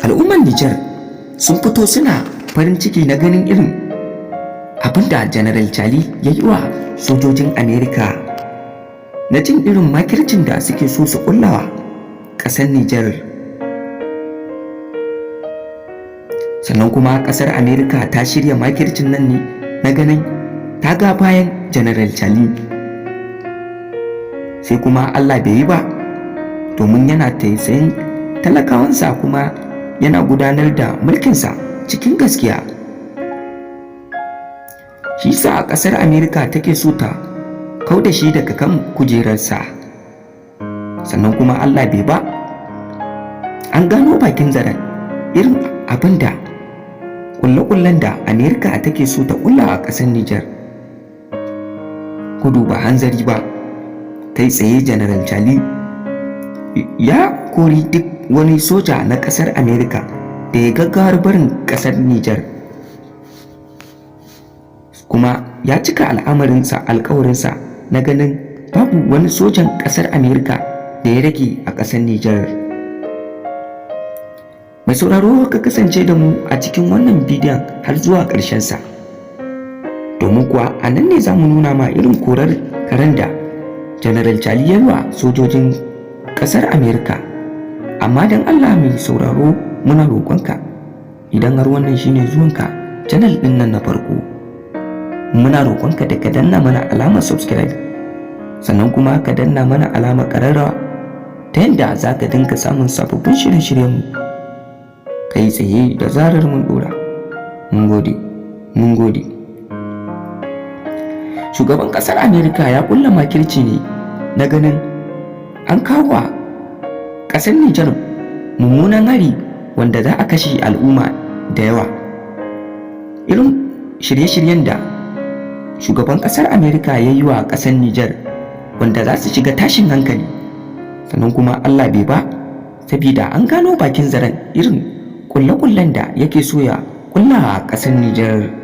Al'ummar Nijar sun fito suna farin ciki na ganin irin abinda General Chali ya yi wa sojojin Amerika na jin irin makircin da suke so su kullawa ƙasar Nijar. Sannan kuma ƙasar Amerika ta shirya makircin nan ne na ganin ta ga bayan General Chali, sai kuma Allah bai yi ba, domin yana tausayin talakawansa kuma yana gudanar da mulkinsa cikin gaskiya. Shi sa ƙasar Amerika take so ta kau da shi daga kan kujerarsa, sannan kuma Allah bai ba, an gano bakin zaren irin abin da kulle-kullen da Amerika take so ta kulla a ƙasar Nijar. Gudu ba hanzari ba, kai tsaye General Chali ya kori duk wani soja na ƙasar Amerika da ya gaggawar barin ƙasar Nijar, kuma ya cika alkawarinsa na ganin babu wani sojan ƙasar Amerika da ya rage a ƙasar Nijar. Mai sauraro ka kasance da mu a cikin wannan bidiyon har zuwa ƙarshensa, domin kuwa a nan ne za mu nuna ma irin korar karen da General Chali ya wa sojojin ƙasar Amerika. Amma don Allah mai sauraro, muna roƙonka, idan har wannan shine zuwanka channel ɗin nan na farko, muna roƙonka da ka danna mana alamar subscribe, sannan kuma ka danna mana alamar ƙararrawa ta yadda za ka dinga samun sababbin shirye-shiryenmu kai tsaye da zarar mun ɗora. Mun gode. Shugaban ƙasar Amerika ya ƙulla makirci ne na ganin an kawo wa ƙasar Nijar mummunan hari wanda za a kashe al'umma da yawa. Irin shirye-shiryen da shugaban ƙasar Amerika ya yi wa ƙasar Nijar wanda za su shiga tashin hankali, sannan kuma Allah bai ba, saboda an gano bakin zaren irin kulle-kullen da yake so ya kulla a ƙasar Nijar.